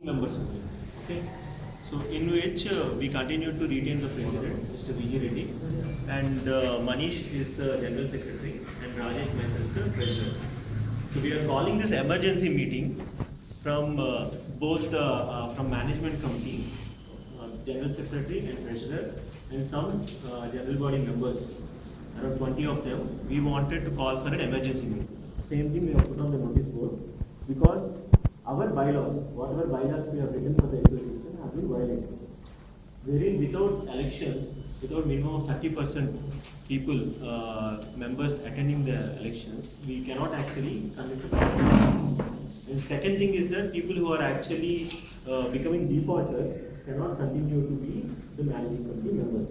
members only. Okay. So in which we continue to retain the president, Mr. V.G. Reddy, and Manish is the general secretary, and Rajesh myself the treasurer. So we are calling this emergency meeting from both from management committee, general secretary and treasurer, and some general body members, around 20 of them. We wanted to call for an emergency meeting. Same thing we have put on the notice board because our bylaws, whatever bylaws we have written for the institution, have been violated. Wherein without elections, without minimum of 30% people, members attending the elections, we cannot actually conduct a parliament. And second thing is that people who are actually becoming defaulters cannot continue to be the managing committee members.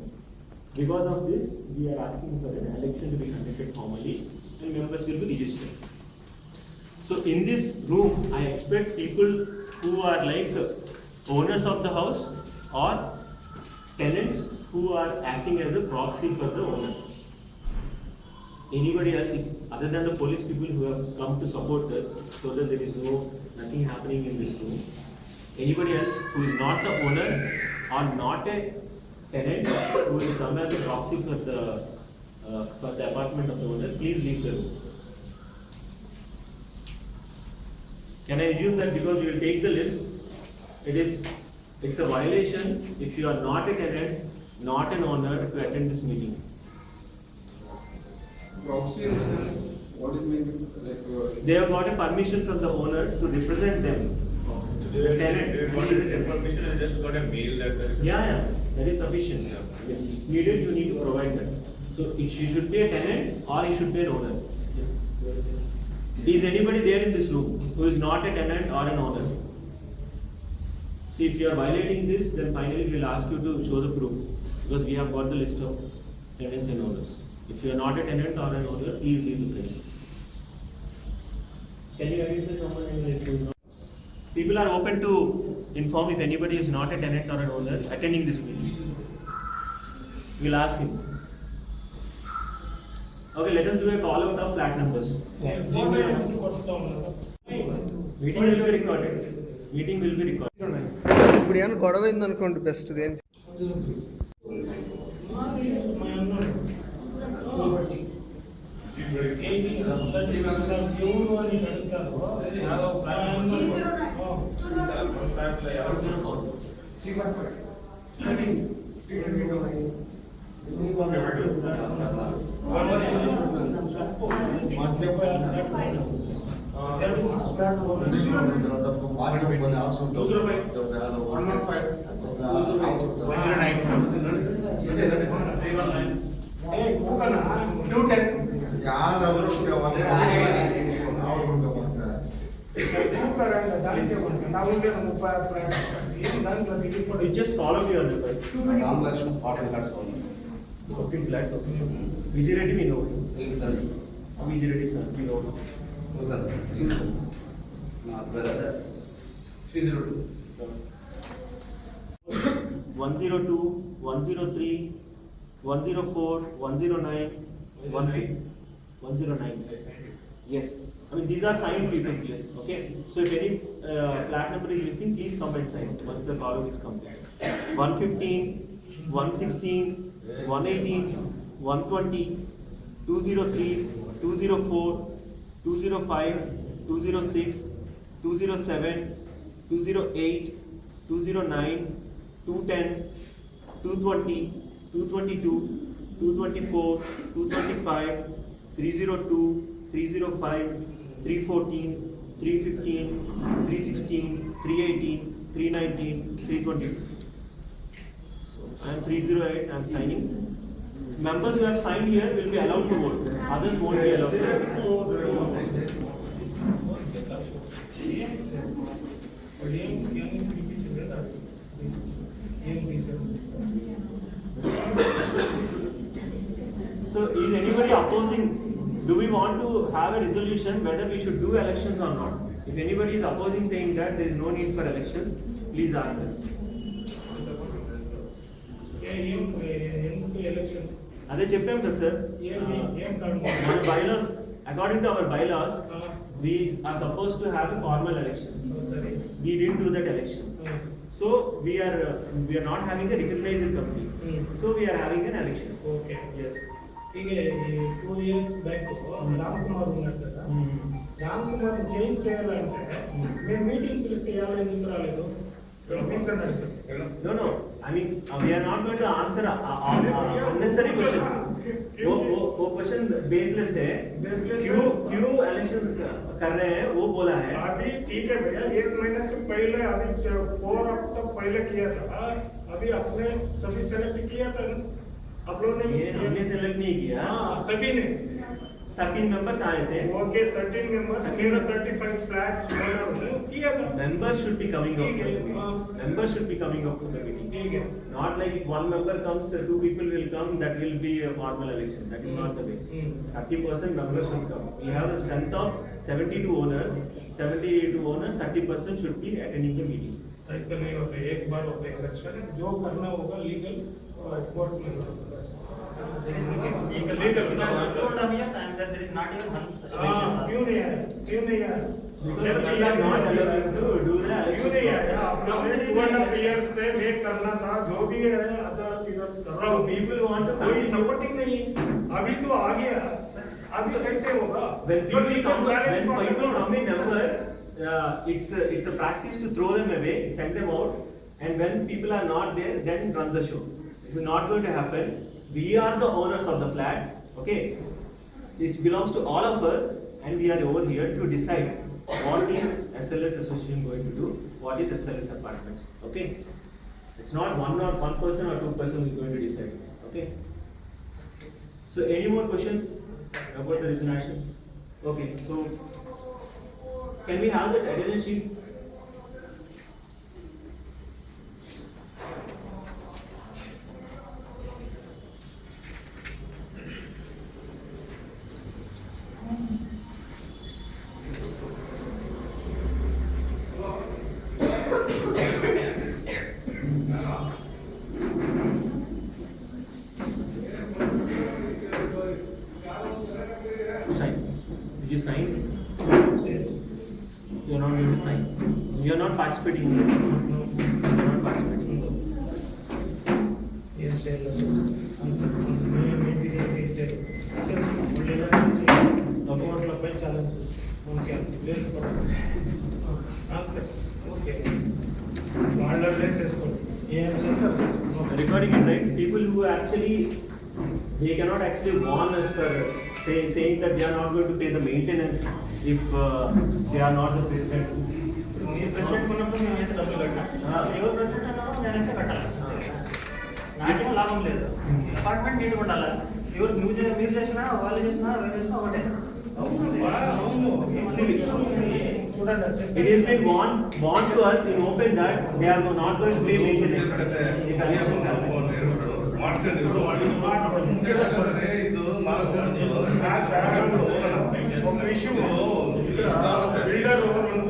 Because of this, we are asking for an election to be conducted formally and members will be registered. So in this room, I expect people who are like owners of the house or tenants who are acting as a proxy for the owner. Anybody else, other than the police people who have come to support us, so that there is nothing happening in this room. Anybody else who is not the owner or not a tenant who is come as a proxy for the apartment of the owner, please leave the room. Can I assume that because you will take the list, it's a violation if you are not a tenant, not an owner to attend this meeting? Proxy in the sense, what is meant like? They have got a permission from the owner to represent them. They Tenant. got a permission and just got a mail that there is. Yeah, that is sufficient. If needed, you need to provide that. So he should be a tenant or he should be an owner. Is anybody there in this room who is not a tenant or an owner? See, if you are violating this, then finally we will ask you to show the proof, because we have got the list of tenants and owners. If you are not a tenant or an owner, please leave the place. Can you identify someone who is not? People are open to inform if anybody is not a tenant or an owner attending this meeting. We will ask him. Okay, let us do a call out of flat numbers. Meeting will be recorded. Meeting will be recorded. ఇప్పుడు ఏమైనా గొడవ అయిందనుకోండి best దేని You just follow me on the bike. 15 lakhs of Vijay Reddy, we know him. Vijay Reddy sir, we know him. 102, 103, 104, 109, 109. Yes. I mean, these are signed people's list. Okay. So if any flat number is missing, please come and sign once the call is complete. 115, 116, 118, 120, 203, 204, 205, 206, 207, 208, 209, 210, 220, 222, 224, 225, 302, 305, 314, 315, 316, 318, 319, 320. And 308, I am signing. Members who have signed here will be allowed to vote. Others won't be allowed to vote. So is anybody opposing? Do we want to have a resolution whether we should do elections or not? If anybody is opposing, saying that there is no need for elections, please ask us. అదే చెప్పాం కదా sir మన bylaws, according to our bylaws, we are supposed to have a formal election. Sorry. We didn't do that election. So we are not having a recognized company. So we are having an election. Okay. Yes. ಈಗ ಈ 2 years back Ram Kumar ఉన్నాడు కదా Ram Kumar change చేయాలంటే మేము meeting పిలిస్తే ఎవరు ఎందుకు రాలేదు ప్లీజ్ అని అడుగుతారు. No. I mean, we are not going to answer unnecessary questions. वो क्वेश्चन बेसलेस है. क्यों इलेक्शन कर रहे हैं वो बोला है. अभी ठीक है भैया, 1 महीने से पहले अभी 4 हफ्ता पहले किया था, अभी अपने सभी सेलेक्ट किया था ना, आप लोगों ने ये हमने सेलेक्ट नहीं किया. हाँ सभी ने 13 मेंबर्स आए थे. ओके 13 मेंबर्स मेरा 35 फ्लैट्स किया था. Members should be coming out. ठीक है, हाँ. Members should be coming out to the meeting. ठीक है. Not like if one member comes, 2 people will come, that will be a formal election. That is not the way. 30% members should come. We have a strength of 72 owners. 72 owners, 30% should be attending the meeting. ऐसा नहीं होता, एक बार होता है election, जो करना होगा legal court में होगा. क्यों नहीं आया? Because we are not allowed to do that. क्यों नहीं आया? आपने 2.5 years से वेट करना था, जो भी है अदालत इधर कर रहा हूँ. People want to कोई continue. सपोर्टिंग नहीं, अभी तो आ गया, अभी कैसे होगा? When people come in number, it's a practice to throw them away, send them out, and when people are not there, then run the show. This is not going to happen. We are the owners of the flat, okay? It belongs to all of us, and we are over here to decide what is SLS association going to do, what is SLS apartments, okay? It's not one person or 2 person who is going to decide, okay? So any more questions about the resolution? Okay, so can we have that attendance sheet? Sign. Did you sign? You are not going to sign. You are not participating. You are not participating. ఏం చేయాలి? Maybe కోర్టులపై challenge మనకి place okay వాళ్ళ place వేసుకోండి. ఏం చేస్తారు? Regarding it, right? People who actually they cannot actually warn us for saying that they are not going to pay the maintenance if they are not the president. మీరు president ఉన్నప్పుడు మేము అయితే డబ్బులు కట్టాలి. ఎవరు ప్రెసిడెంట్ అన్నారో నేనైతే కట్టాలి. నాకేం లాభం లేదు. అపార్ట్మెంట్ నీట్గా ఉండాలి. ఎవరు మీరు చేసినా వాళ్ళు చేసినా వాళ్ళు చేసినా ఒకటే. It has been warned to us in open that they are not going to pay maintenance. If elections happen. ఒక విషయం బిల్డర్ 2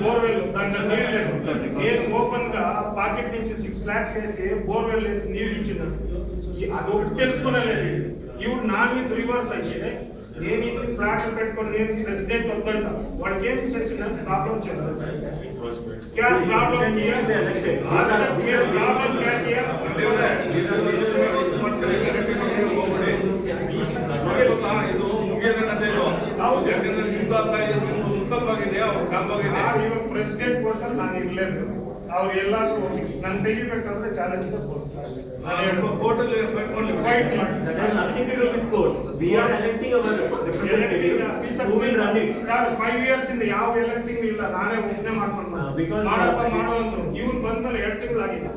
బోర్వెల్ దాంట్లో నీళ్ళు లేదు. నేను ఓపెన్ గా పాకెట్ నుంచి 6 lakhs వేసి బోర్వెల్ వేసి నీళ్ళు ఇచ్చింది. అది ఒకటి తెలుసుకోలేదు. ఇవి నా మీద రివర్స్ అయితే నేను ఇది ఫ్లాట్ పెట్టుకొని నేను ప్రెసిడెంట్ వద్దంట. వాడికి ఏం చేసిన ప్రాబ్లం చెప్పారు. क्या प्रॉब्लम किया? आज तक ये प्रॉब्लम क्या किया? ಇದು ಮುಗಿಯದ ಕಥೆ ಇದು. ಯಾಕಂದ್ರೆ ನಿಮ್ದು ಅರ್ಥ ಇದೆ, ನಿಮ್ದು ಮುಖಲ್ವಾಗಿದೆ, ಅವ್ರ ಕಾಲ್ವಾಗಿದೆ. ಇವಾಗ ಪ್ರೆಸಿಡೆಂಟ್ ಕೊಡ್ತಾರೆ, ನಾನು ಇರ್ಲೇಬೇಕು. ಅವ್ರು ಎಲ್ಲಾದ್ರೂ ನಾನು ತೆಗಿಬೇಕಂದ್ರೆ ಚಾಲೆಂಜ್ ಕೋರ್ಟಲ್ಲಿ fight That has nothing to do with court. We are electing our representative who will run it. Sir 5 years ಇಂದ ಯಾವ ಎಲೆಕ್ಟಿಂಗ್ ಇಲ್ಲ, ನಾನೇ ಒಬ್ಬನೇ ಮಾಡ್ಕೊಂಡು Because ಮಾಡಪ್ಪ ಮಾಡೋ ಅಂದ್ರು. ಇವನ್ ಬಂದ್ಮೇಲೆ 2 ತಿಂಗಳಾಗಿಲ್ಲ.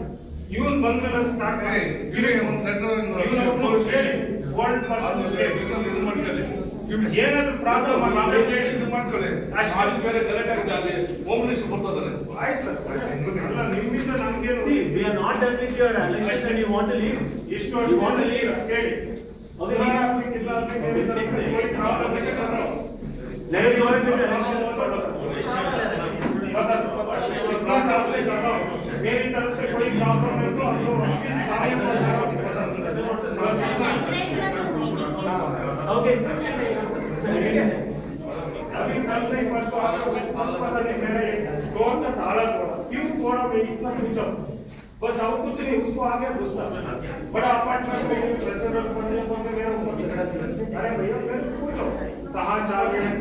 ಇವನ್ ಬಂದ್ಮೇಲೆ ಸ್ಟಾರ್ಟ್ ಒಂದು letter police station world person ಇದು ಮಾಡ್ಕೊಳ್ಳಿ. ಏನಾದ್ರು ಪ್ರಾಬ್ಲಮ್ ಇದು ಮಾಡ್ಕೊಳ್ಳಿ. ಅಲ್ಲಿ ಬೇರೆ ಕಲೆಕ್ಟ್ ಆಗಿದೆ, ಅಲ್ಲಿ ಹೋಮ್ ಮಿನಿಸ್ಟರ್ ಬರ್ತಾರೆ. ಆಯ್ತು ಸರ್, ಅಲ್ಲ ನಿಮ್ಮಿಂದ ನಮ್ಗೇನು. See, we are not done with your election and you want to leave. ಇಷ್ಟು You want to leave. ಹೇಳಿ. Okay, ಇಲ್ಲ, we- ಇಲ್ಲ, कोई प्रॉब्लम नहीं कर रहा हूं. Let us go ahead with the election. इतना साल से कर रहा हूं. मेरी तरफ से कोई प्रॉब्लम नहीं तो हम लोग Okay. So, अभी कल नहीं परसों स्टोर का ताला तोड़ा, क्यों तोड़ा मैं इतना पूछा, बस और कुछ नहीं, उसको आगे गुस्सा, बड़ा अपार्टमेंट में प्रेसिडेंट बनने को मेरा ऊपर दिखा दिया, अरे भैया मैं पूछो कहाँ जा रहे हैं,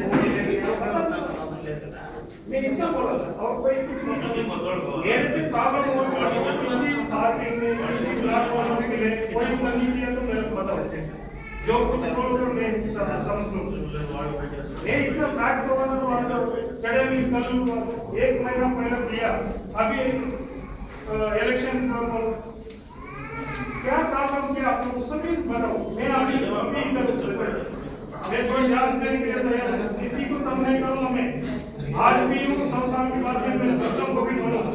मैं इतना बोला था और कोई कुछ नहीं, मेरे से प्रॉब्लम हुआ किसी पार्किंग में किसी ब्लॉक वालों के लिए कोई नहीं किया तो मेरे को बताओ, जो कुछ बोल मैं समझ लूँ, मैं इतना फैक्ट होगा ना तो आज सडनली कल एक महीना पहले दिया, अभी इलेक्शन क्या प्रॉब्लम किया आप लोग सभी बताओ, मैं अभी इधर मैं कोई जांच नहीं किया तैयार, किसी को कम नहीं करूँगा मैं, आज भी हूँ 100 साल के बाद में मेरे बच्चों को भी बोलूँगा,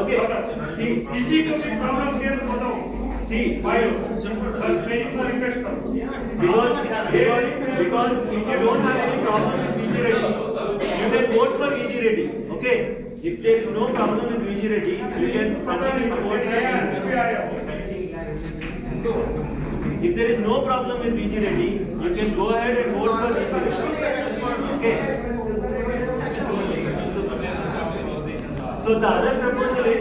ओके सी किसी को भी प्रॉब्लम किया तो बताओ, सी भाई बस मैं इतना रिक्वेस्ट करूँ, because if you don't have any problem with VG Reddy, you can vote for VG Reddy. Okay, if there is no problem with VG Reddy, you can continue to vote for VG. If there is no problem with VG Reddy, you can go ahead and vote for VG Reddy. Okay. So the other proposal is.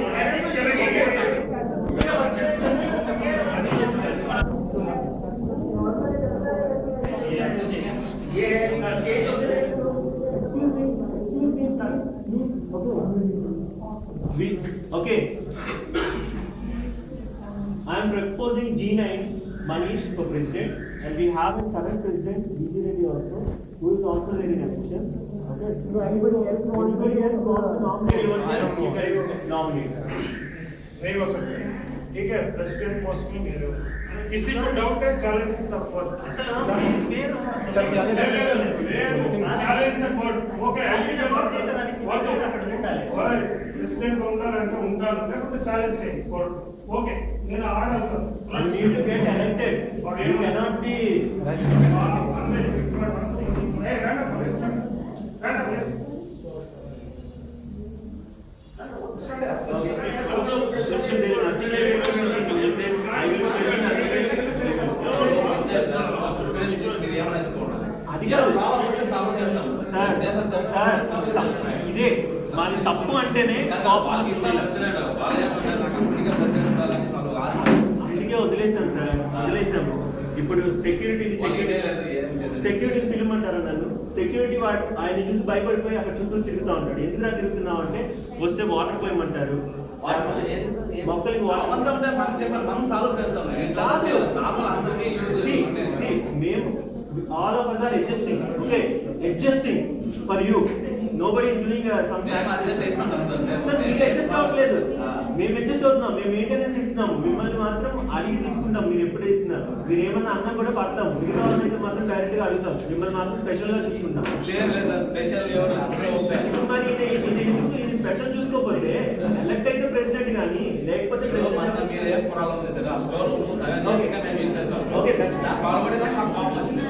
Okay. I am proposing G9 Manish for president, and we have a current president VG Reddy also, who is also there in election. Okay. So anybody else wants to nominate yourself? You can nominate. नहीं हो सकते, ठीक है, president post में मेरे हो, किसी को डाउट है चैलेंज तक पर, चैलेंज में बोर्ड, ओके, प्रेसिडेंट ఉండాలంటే ఉండాలి, లేకపోతే ఛాలెంజ్ చేయండి కోర్టు, ఓకే నేను ఆడాలి, You need to get elected. You cannot be. ఇదే మాది తప్పు అంటేనే అందుకే వదిలేసాం సార్, వదిలేసాము. ఇప్పుడు సెక్యూరిటీ పిలమంటారు నన్ను, సెక్యూరిటీ వాడు ఆయన చూసి భయపడిపోయి అక్కడ చుట్టూ తిరుగుతూ ఉంటాడు. ఎందుకు తిరుగుతున్నావు అంటే వస్తే వాటర్ పోయమంటారు, మొక్కలకి మేము all of us are adjusting, okay, adjusting for you. Nobody is doing something. Sir, మీరు adjust అవ్వట్లేదు, మేము adjust అవుతున్నాం, మేము మెయింటెనెన్స్ ఇస్తున్నాము, మిమ్మల్ని మాత్రం అడిగి తీసుకుంటాం. మీరు ఎప్పుడే ఇచ్చినారు, మీరు ఏమన్నా అన్నా కూడా పడతాం, మిగతా వాళ్ళైతే మాత్రం డైరెక్ట్ గా అడుగుతాం, మిమ్మల్ని మాత్రం స్పెషల్ గా చూసుకుంటాం. మరి ఇది స్పెషల్ చూసుకోకపోతే ఎలక్ట్ అయితే ప్రెసిడెంట్ కానీ లేకపోతే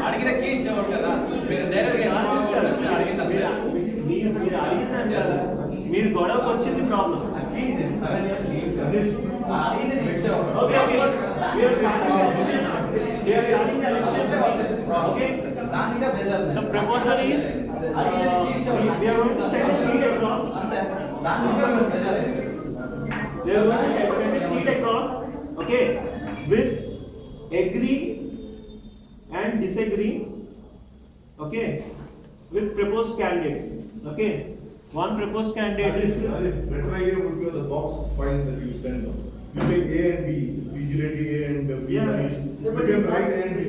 అడిగిన కీ ఇచ్చేవాడు కదా, మీరు డైరెక్ట్ గా మీరు అడిగిందని కాదు, మీరు గొడవకు వచ్చింది problem. The proposal is we are going to send a sheet across. We are going to send a sheet across, okay, with agree and disagree, okay, with proposed candidates, okay. One proposed candidate is. Better idea would be the box file that you send them. You say A and B, VG Reddy A and B. Yeah. You can write A and B.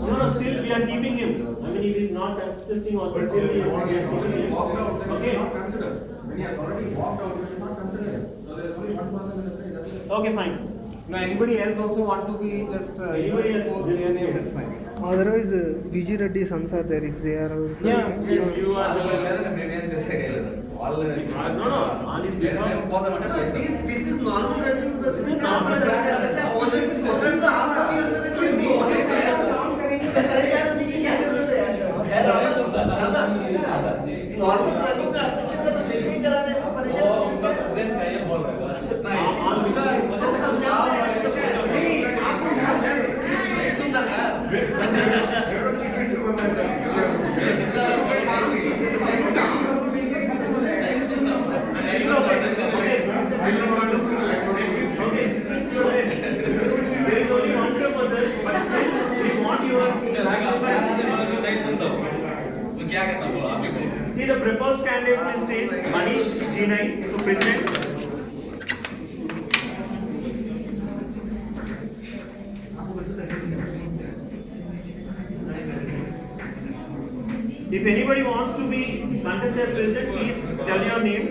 No, still we are keeping him. I mean, if he is not contesting also, But still if we he are keeping him. Walked out, then Okay. you should not consider. When he has already walked out, you should not consider him. So there is only one person in the frame, that's it. Okay, fine. Now anybody else also want to be just Anybody else? post their name, that's fine. Otherwise, VG Reddy sons are there if they are also. Yeah, if you are. వాళ్ళు No, no, on his behalf. పోదామంటే This is normal running because This is normal running. always normal running का association का सब मिलके चला रहे हैं परेशान उसका प्रेसिडेंट चाहिए बोल रहा है Never cheated to one another. G9 to President. If anybody wants to be contested as President, please tell your name.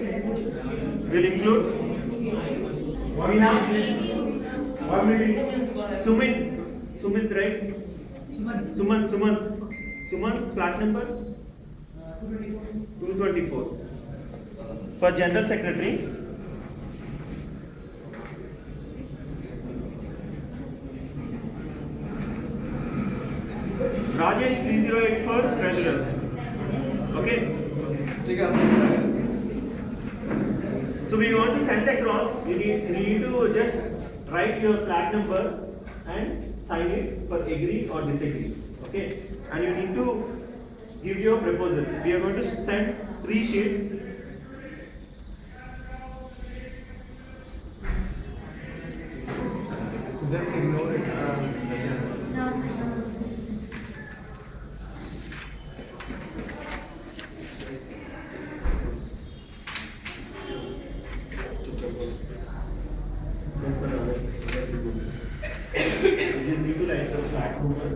We'll include. We have Sumit, right? Suman, flat number 224. For General Secretary, Rajesh 308 for Treasurer. Okay. So we want to send across. You need to just write your flat number and sign it for agree or disagree. Okay. And you need to give your proposal. We are going to send 3 sheets. Just ignore it. You just need to write the flat number.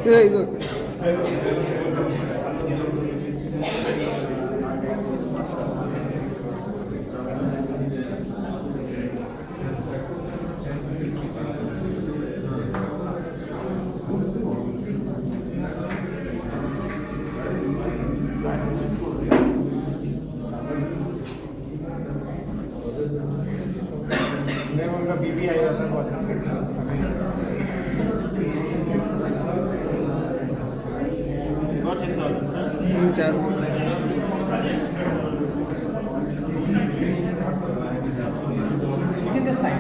Yeah, look. మేము ఇంకా BP అయ్యేదాకా వస్తుంది Not just all. Just. You can just sign.